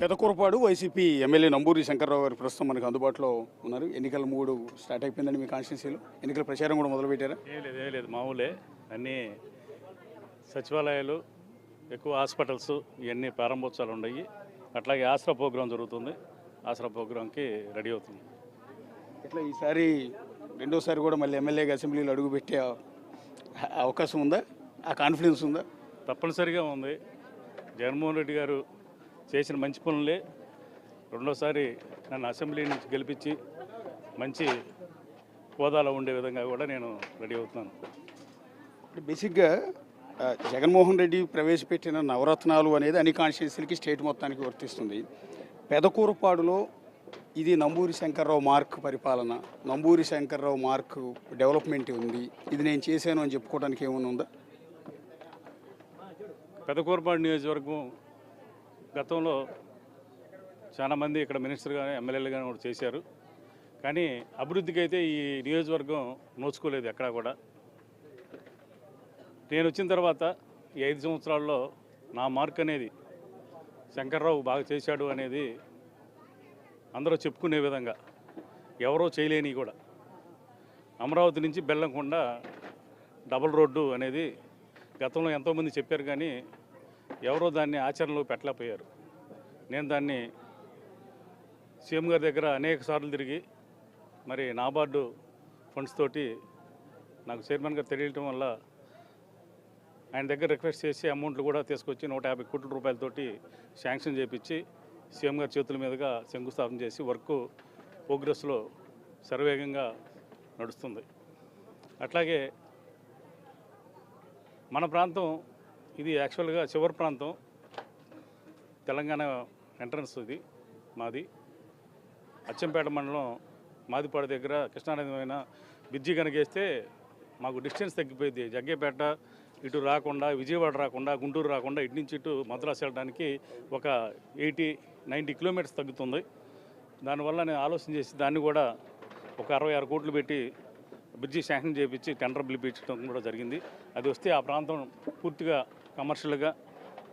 Pedakurapadu YCP MLA Namburi Shankarrao గారు ప్రస్తుతం మనకు అందుబాటులో ఉన్నారు. ఎన్నికల మూడు స్టార్ట్ అయిపోయిందండి మీ కాన్స్టిట్యున్సీలో. ఎన్నికల ప్రచారం కూడా మొదలుపెట్టారా? ఏం లేదు మామూలే. అన్నీ సచివాలయాలు, ఎక్కువ హాస్పిటల్స్ ఇవన్నీ ప్రారంభోత్సవాలు ఉన్నాయి. అట్లాగే ఆసరా ప్రోగ్రాం జరుగుతుంది. ఆసరా ప్రోగ్రాంకి రెడీ అవుతుంది. ఇట్లా ఈసారి రెండోసారి కూడా మళ్ళీ ఎమ్మెల్యేగా అసెంబ్లీలో అడుగుపెట్టే అవకాశం ఉందా? ఆ కాన్ఫిడెన్స్ ఉందా? తప్పనిసరిగా ఉంది. జగన్మోహన్ రెడ్డి గారు చేసిన మంచి పనులే రెండోసారి నన్ను అసెంబ్లీ నుంచి గెలిపించి మంచి హోదాలో ఉండే విధంగా కూడా నేను రెడీ అవుతున్నాను. బేసిక్గా జగన్మోహన్ రెడ్డి ప్రవేశపెట్టిన నవరత్నాలు అనేది అన్ని కాన్స్టిట్యున్సీలకి స్టేట్ మొత్తానికి వర్తిస్తుంది. పెదకూరపాడులో ఇది నంబూరి శంకర్రావు మార్క్ పరిపాలన, నంబూరి శంకర్రావు మార్క్ డెవలప్మెంట్ ఉంది, ఇది నేను చేశాను అని చెప్పుకోవడానికి ఏమైనా ఉందా? పెదకూరపాడు నియోజకవర్గం గతంలో చాలామంది ఇక్కడ మినిస్టర్ కానీ ఎమ్మెల్యేలు కానీ కూడా చేశారు. కానీ అభివృద్ధికి అయితే ఈ నియోజకవర్గం నోచుకోలేదు ఎక్కడా కూడా. నేను వచ్చిన తర్వాత ఈ 5 సంవత్సరాల్లో నా మార్క్ అనేది శంకర్రావు బాగా చేశాడు అనేది అందరూ చెప్పుకునే విధంగా ఎవరో చేయలేని కూడా. అమరావతి నుంచి బెల్లంకొండ డబుల్ రోడ్డు అనేది గతంలో ఎంతోమంది చెప్పారు కానీ ఎవరో దాన్ని ఆచరణలో పెట్టలేకపోయారు. నేను దాన్ని సీఎం గారి దగ్గర అనేక సార్లు తిరిగి మరి నాబార్డు ఫండ్స్ తోటి నాకు చైర్మన్ గారు తెలియటం వల్ల ఆయన దగ్గర రిక్వెస్ట్ చేసి అమౌంట్లు కూడా తీసుకొచ్చి 150 కోట్ల రూపాయలతోటి శాంక్షన్ చేయించి సీఎం గారి చేతుల మీదుగా శంకుస్థాపన చేసి వర్క్ ప్రోగ్రెస్లో శరవేగంగా నడుస్తుంది. అట్లాగే మన ప్రాంతం ఇది యాక్చువల్గా చివరి ప్రాంతం, తెలంగాణ ఎంట్రన్స్ ఇది మాది. అచ్చంపేట మండలం మాదిపాడు దగ్గర కృష్ణానదిమైన బ్రిడ్జి కనుకేస్తే మాకు డిస్టెన్స్ తగ్గిపోయింది. జగ్గేపేట ఇటు రాకుండా, విజయవాడ రాకుండా, గుంటూరు రాకుండా ఇటు నుంచి ఇటు మద్రాసు వెళ్ళడానికి ఒక 80-90 కిలోమీటర్స్ తగ్గుతుంది. దానివల్ల నేను ఆలోచన చేసి దాన్ని కూడా ఒక 66 కోట్లు పెట్టి బ్రిడ్జి శాంక్షన్ చేయించి టెండర్ పిలిపించడం కూడా జరిగింది. అది వస్తే ఆ ప్రాంతం పూర్తిగా కమర్షియల్గా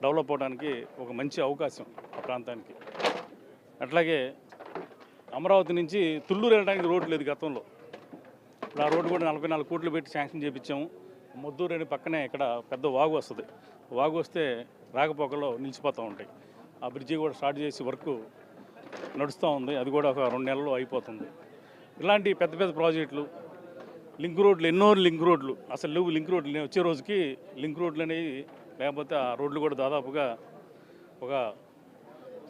డెవలప్ అవడానికి ఒక మంచి అవకాశం ఆ ప్రాంతానికి. అట్లాగే అమరావతి నుంచి తుళ్ళూరు వెళ్ళడానికి రోడ్డు లేదు గతంలో. ఇప్పుడు ఆ రోడ్డు కూడా 44 కోట్లు పెట్టి శాంక్షన్ చేయించాము. మొద్దూరు అని పక్కనే ఇక్కడ పెద్ద వాగు వస్తుంది. వాగు వస్తే రాకపోకలో నిలిచిపోతూ ఉంటాయి. ఆ బ్రిడ్జి కూడా స్టార్ట్ చేసి వర్క్ నడుస్తూ ఉంది. అది కూడా ఒక 2 నెలల్లో అయిపోతుంది. ఇలాంటి పెద్ద పెద్ద ప్రాజెక్టులు, లింక్ రోడ్లు, ఎన్నో లింక్ రోడ్లు అసలు లేవు. లింక్ రోడ్లు నేను వచ్చే రోజుకి లింక్ రోడ్లు అనేవి లేకపోతే ఆ రోడ్లు కూడా దాదాపుగా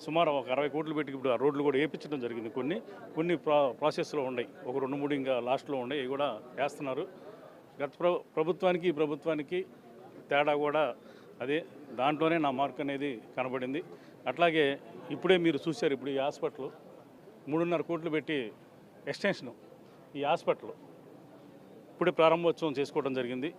సుమారు ఒక 60 కోట్లు పెట్టి ఇప్పుడు ఆ రోడ్లు కూడా వేయించడం జరిగింది. కొన్ని ప్రాసెస్లో ఉన్నాయి, ఒక 2-3 ఇంకా లాస్ట్లో ఉన్నాయి, అవి కూడా వేస్తున్నారు. గత ప్రభుత్వానికి ఈ ప్రభుత్వానికి తేడా కూడా అదే, దాంట్లోనే నా మార్క్ అనేది కనబడింది. అట్లాగే ఇప్పుడే మీరు చూశారు, ఇప్పుడు ఈ హాస్పిటల్ 3.5 కోట్లు పెట్టి ఎక్స్టెన్షన్, ఈ హాస్పిటల్ ఇప్పుడే ప్రారంభోత్సవం చేసుకోవడం జరిగింది.